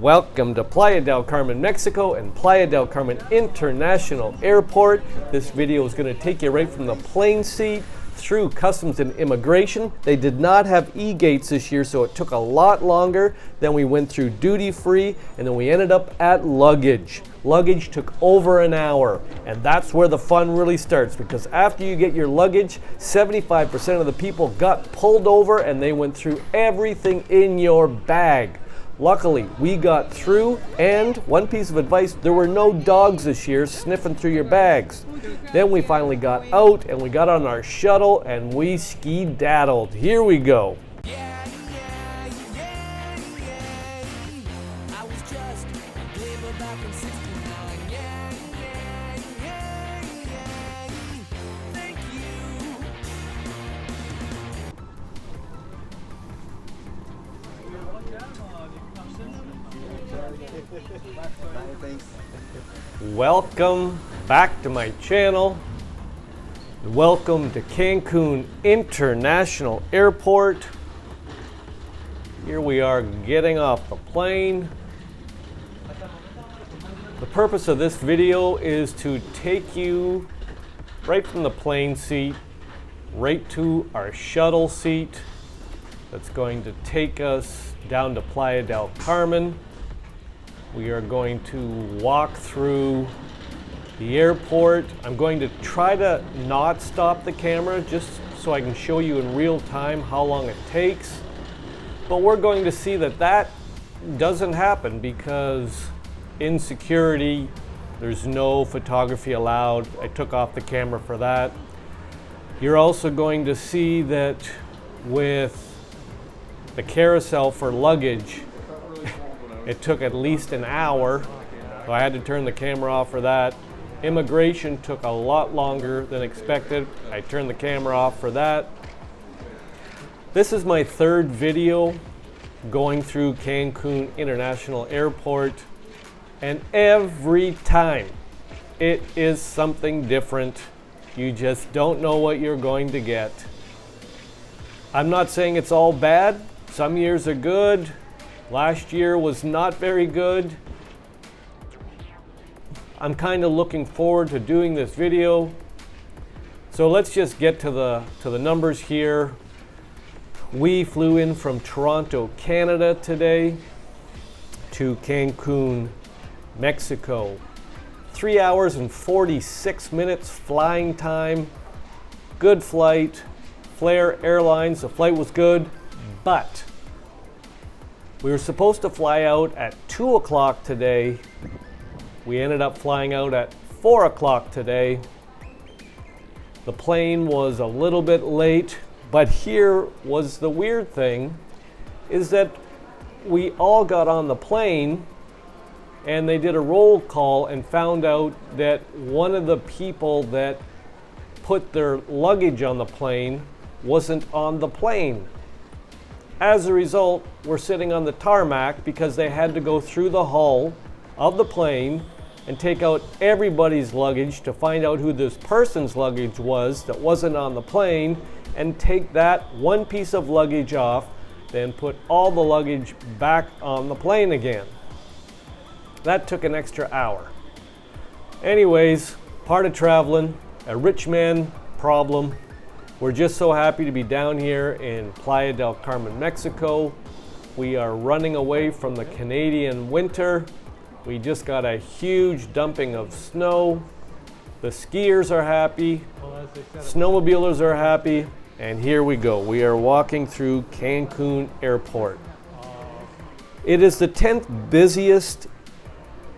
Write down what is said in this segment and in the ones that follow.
Welcome to Playa del Carmen, Mexico and Playa del Carmen International Airport. This video is going to take you right from the plane seat through customs and immigration. They did not have e-gates this year, so it took a lot longer. Then we went through duty free, and then we ended up at luggage. Luggage took over an hour, and that's where the fun really starts, because after you get your luggage, 75% of the people got pulled over and they went through everything in your bag. Luckily, we got through, and one piece of advice, there were no dogs this year sniffing through your bags. Then we finally got out and we got on our shuttle and we ski-daddled. Here we go. Welcome back to my channel. Welcome to Cancun International Airport. Here we are getting off the plane. The purpose of this video is to take you right from the plane seat right to our shuttle seat that's going to take us down to Playa del Carmen. We are going to walk through the airport. I'm going to try to not stop the camera just so I can show you in real time how long it takes. But we're going to see that that doesn't happen because in security, there's no photography allowed. I took off the camera for that. You're also going to see that with the carousel for luggage, it took at least an hour, so I had to turn the camera off for that. Immigration took a lot longer than expected. I turned the camera off for that. This is my third video going through Cancun International Airport, and every time it is something different. You just don't know what you're going to get. I'm not saying it's all bad. Some years are good. Last year was not very good. I'm kind of looking forward to doing this video. So let's just get to the numbers here. We flew in from Toronto, Canada today to Cancun, Mexico. 3 hours and 46 minutes flying time. Good flight. Flair Airlines, the flight was good, but we were supposed to fly out at 2 o'clock today. We ended up flying out at 4 o'clock today. The plane was a little bit late, but here was the weird thing, is that we all got on the plane and they did a roll call and found out that one of the people that put their luggage on the plane wasn't on the plane. As a result, we're sitting on the tarmac because they had to go through the hull of the plane and take out everybody's luggage to find out who this person's luggage was that wasn't on the plane, and take that one piece of luggage off, then put all the luggage back on the plane again. That took an extra hour. Anyways, part of traveling, a rich man problem. We're just so happy to be down here in Playa del Carmen, Mexico. We are running away from the Canadian winter. We just got a huge dumping of snow. The skiers are happy, snowmobilers are happy, and here we go. We are walking through Cancun Airport. It is the 10th busiest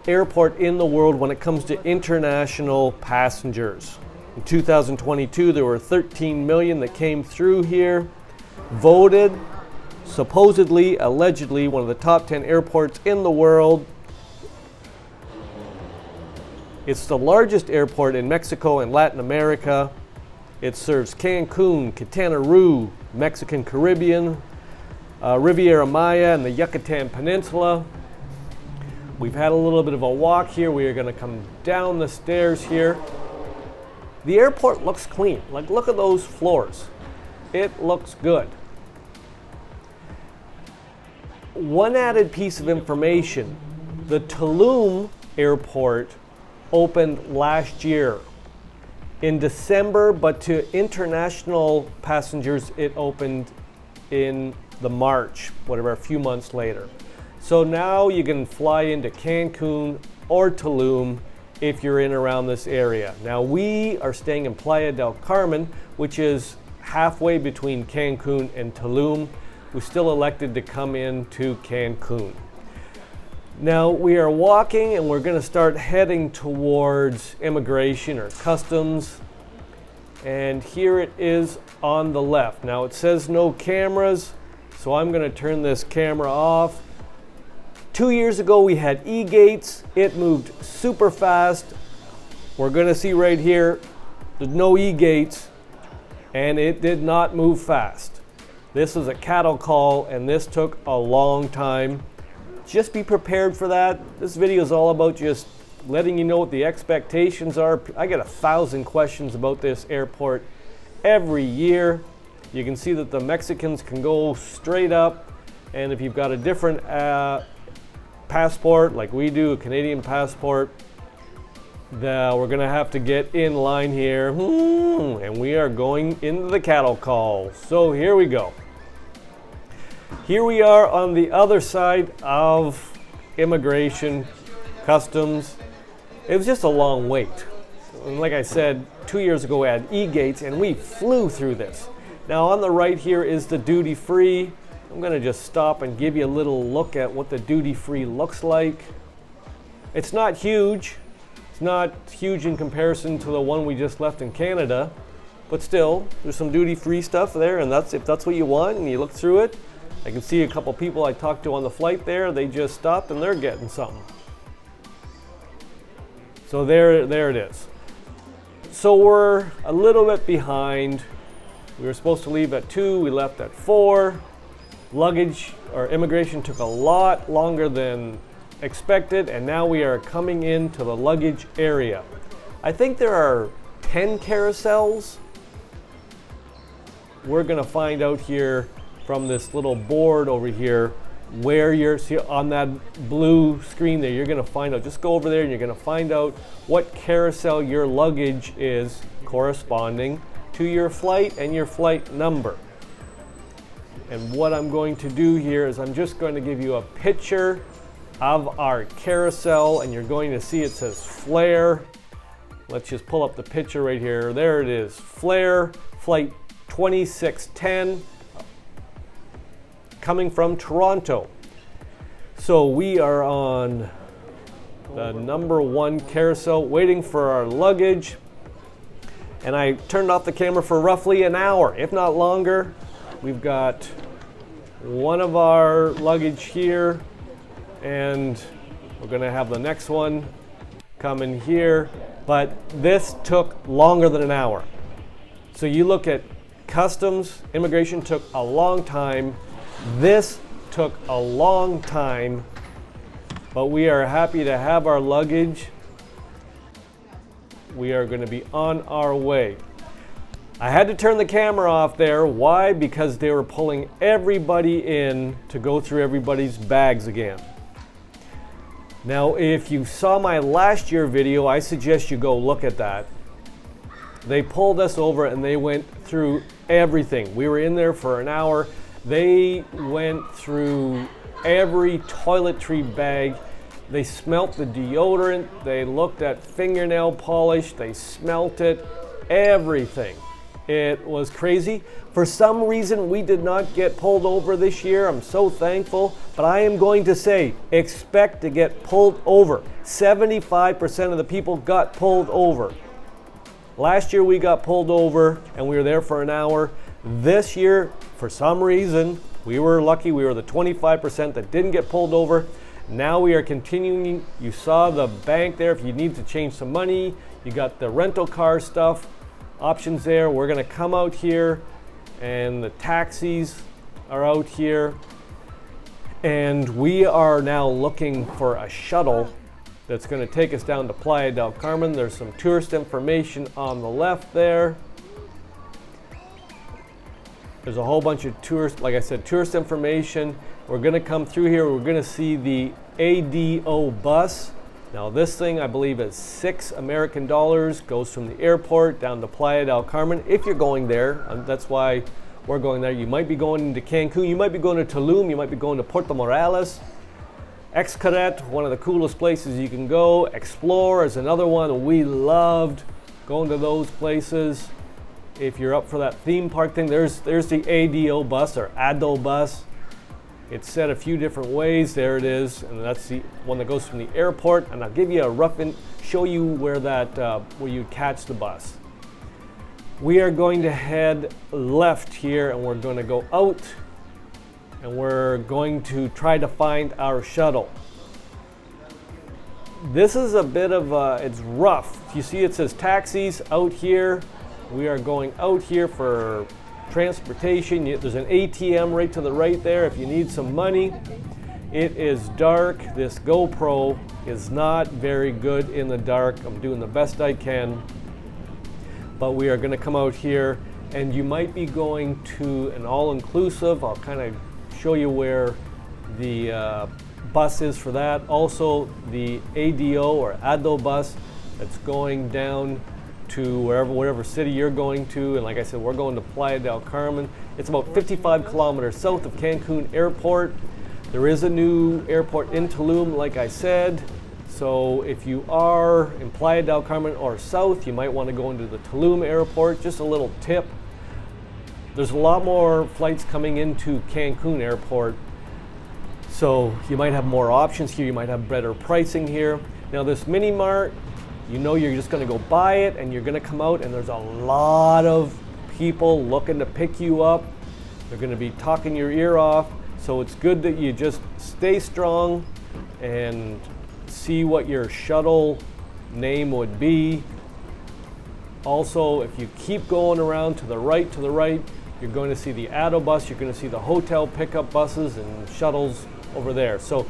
airport in the world when it comes to international passengers. In 2022, there were 13 million that came through here. Voted, supposedly, allegedly, one of the top 10 airports in the world. It's the largest airport in Mexico and Latin America. It serves Cancun, Quintana Roo, Mexican Caribbean, Riviera Maya, and the Yucatan Peninsula. We've had a little bit of a walk here. We are going to come down the stairs here. The airport looks clean. Like, look at those floors. It looks good. one added piece of information, the Tulum airport opened last year in December, but to international passengers it opened in the March, whatever, a few months later. So now you can fly into Cancun or Tulum if you're in around this area. Now we are staying in Playa del Carmen, which is halfway between Cancun and Tulum. We still elected to come into Cancun. Now we are walking and we're going to start heading towards immigration or customs. And here it is on the left. Now it says no cameras, so I'm going to turn this camera off. 2 years ago we had e-gates. It moved super fast. We're going to see right here, there's no e-gates, and it did not move fast. This is a cattle call, and this took a long time. Just be prepared for that. This video is all about just letting you know what the expectations are. I get 1,000 questions about this airport every year. You can see that the Mexicans can go straight up, and if you've got a different passport like we do, a Canadian passport, we're gonna have to get in line here, and we are going into the cattle call. So here we go. Here we are on the other side of immigration, customs. It was just a long wait. And like I said, 2 years ago we had e-gates and we flew through this. Now on the right here is the duty free. I'm gonna just stop and give you a little look at what the duty free looks like. It's not huge. It's not huge in comparison to the one we just left in Canada, but still, there's some duty free stuff there, and if that's what you want and you look through it. I can see a couple people I talked to on the flight there, they just stopped and they're getting something. So there it is. So we're a little bit behind. We were supposed to leave at 2, we left at 4. Luggage or immigration took a lot longer than expected, and now we are coming into the luggage area. I think there are 10 carousels. We're gonna find out here from this little board over here where you're, see on that blue screen there, you're gonna find out, just go over there and you're gonna find out what carousel your luggage is corresponding to your flight and your flight number. And what I'm going to do here is I'm just going to give you a picture of our carousel, and you're going to see it says Flare. Let's just pull up the picture right here. There it is, Flare, flight 2610. Coming from Toronto. So we are on the number 1 carousel waiting for our luggage, and I turned off the camera for roughly an hour, if not longer. We've got one of our luggage here, and we're gonna have the next one come in here, but this took longer than an hour. So you look at customs, immigration took a long time. This took a long time, but we are happy to have our luggage. We are going to be on our way. I had to turn the camera off there. Why? Because they were pulling everybody in to go through everybody's bags again. Now, if you saw my last year video, I suggest you go look at that. They pulled us over and they went through everything. We were in there for an hour. They went through every toiletry bag. They smelt the deodorant. They looked at fingernail polish. They smelt it. Everything. It was crazy. For some reason, we did not get pulled over this year. I'm so thankful. But I am going to say, expect to get pulled over. 75% of the people got pulled over. Last year, we got pulled over and we were there for an hour. This year, for some reason, we were lucky. We were the 25% that didn't get pulled over. Now we are continuing. You saw the bank there. If you need to change some money, you got the rental car stuff, options there. We're going to come out here, and the taxis are out here. And we are now looking for a shuttle that's going to take us down to Playa del Carmen. There's some tourist information on the left there. There's a whole bunch of tourist, like I said, tourist information. we're going to come through here. We're going to see the ADO bus. Now this thing I believe is $6 American, goes from the airport down to Playa del Carmen. If you're going there, that's why we're going there. You might be going into Cancun, you might be going to Tulum, you might be going to Puerto Morales. Xcaret, one of the coolest places you can go. XPLOR is another one. We loved going to those places. If you're up for that theme park thing, there's the ADO bus or ADO bus. It's set a few different ways. There it is, and that's the one that goes from the airport. And I'll give you a rough show you where where you catch the bus. We are going to head left here, and we're going to go out, and we're going to try to find our shuttle. This is a bit of it's rough. You see it says taxis out here. We are going out here for transportation. There's an ATM right to the right there if you need some money. It is dark. This GoPro is not very good in the dark. I'm doing the best I can. But we are going to come out here, and you might be going to an all-inclusive. I'll kind of show you where the bus is for that. Also the ADO or ADO bus that's going down to whatever city you're going to. And like I said, we're going to Playa del Carmen. It's about 55 kilometers south of Cancun Airport. There is a new airport in Tulum, like I said. So if you are in Playa del Carmen or south, you might want to go into the Tulum Airport. Just a little tip. There's a lot more flights coming into Cancun Airport. So you might have more options here. You might have better pricing here. Now this mini mart, you know you're just going to go buy it and you're going to come out and there's a lot of people looking to pick you up. They're going to be talking your ear off. So it's good that you just stay strong and see what your shuttle name would be. Also, if you keep going around to the right, you're going to see the ADO bus, you're going to see the hotel pickup buses and shuttles over there. So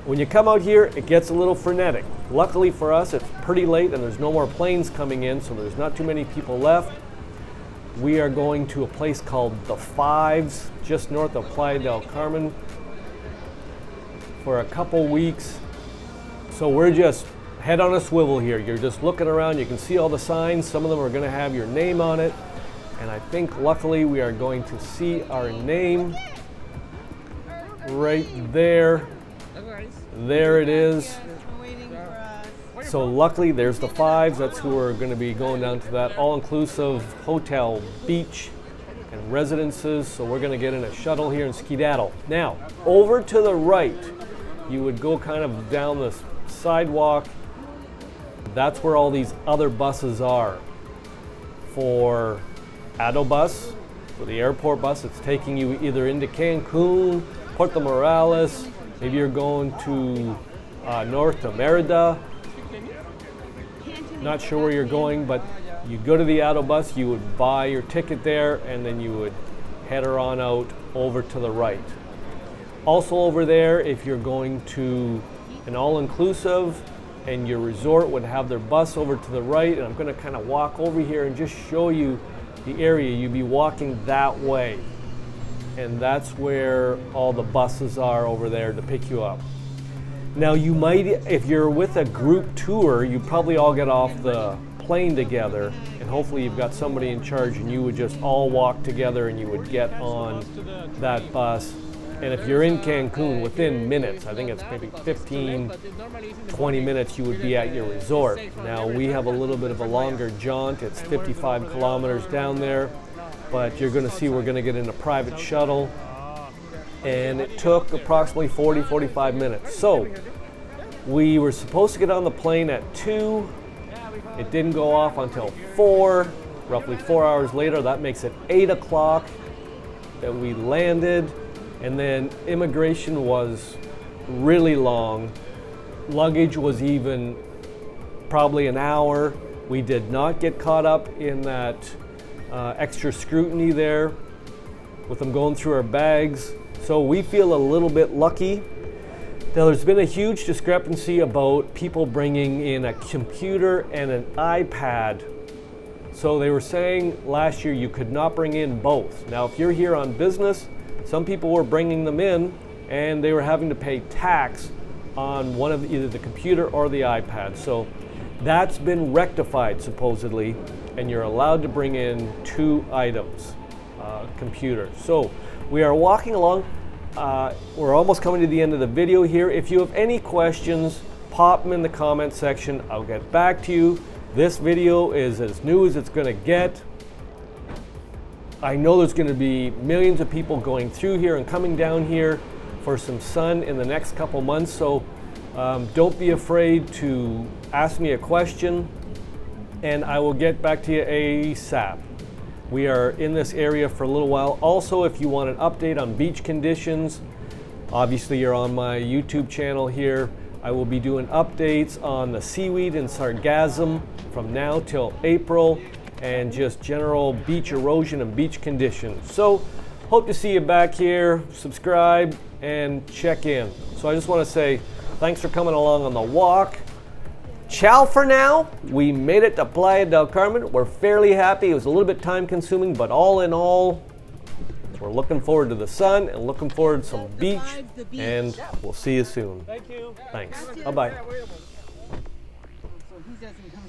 when you come out here, it gets a little frenetic. Luckily for us, it's pretty late and there's no more planes coming in, so there's not too many people left. We are going to a place called The Fives, just north of Playa del Carmen, for a couple weeks. So we're just head on a swivel here. You're just looking around, you can see all the signs. Some of them are going to have your name on it. And I think luckily we are going to see our name right there. There it is. So luckily there's the Fives. That's who we're going to be going down to, that all-inclusive hotel, beach, and residences. So we're going to get in a shuttle here and skedaddle. Now, over to the right, you would go kind of down the sidewalk. That's where all these other buses are. For ADO bus, for the airport bus, it's taking you either into Cancun, Puerto Morales, maybe you're going to north to Merida. Not sure where you're going, but you go to the ADO bus, you would buy your ticket there, and then you would head on out over to the right. Also over there, if you're going to an all-inclusive and your resort would have their bus over to the right, and I'm going to kind of walk over here and just show you the area. You'd be walking that way, and that's where all the buses are over there to pick you up. Now you might, if you're with a group tour, you probably all get off the plane together, and hopefully you've got somebody in charge and you would just all walk together and you would get on that bus. And if you're in Cancun, within minutes, I think it's maybe 15, 20 minutes, you would be at your resort. Now we have a little bit of a longer jaunt. It's 55 kilometers down there, but you're going to see we're going to get in a private shuttle. And it took approximately 40, 45 minutes. So we were supposed to get on the plane at 2. It didn't go off until 4, roughly 4 hours later. That makes it 8 o'clock that we landed. And then immigration was really long. Luggage was even probably an hour. We did not get caught up in that extra scrutiny there with them going through our bags. So we feel a little bit lucky. Now there's been a huge discrepancy about people bringing in a computer and an iPad. So they were saying last year you could not bring in both. Now if you're here on business, some people were bringing them in and they were having to pay tax on one of either the computer or the iPad. So that's been rectified supposedly, and you're allowed to bring in 2 items, computers. So we are walking along. We're almost coming to the end of the video here. If you have any questions, pop them in the comment section. I'll get back to you. This video is as new as it's going to get. I know there's going to be millions of people going through here and coming down here for some sun in the next couple months, so don't be afraid to ask me a question and I will get back to you ASAP. We are in this area for a little while. Also, if you want an update on beach conditions, obviously you're on my YouTube channel here. I will be doing updates on the seaweed and sargassum from now till April, and just general beach erosion and beach conditions. So hope to see you back here. Subscribe and check in. So I just want to say thanks for coming along on the walk. Ciao for now. We made it to Playa del Carmen. We're fairly happy. It was a little bit time consuming, but all in all, we're looking forward to the sun and looking forward to some beach, and we'll see you soon. Thank you. Thanks. Bye-bye. So he doesn't come.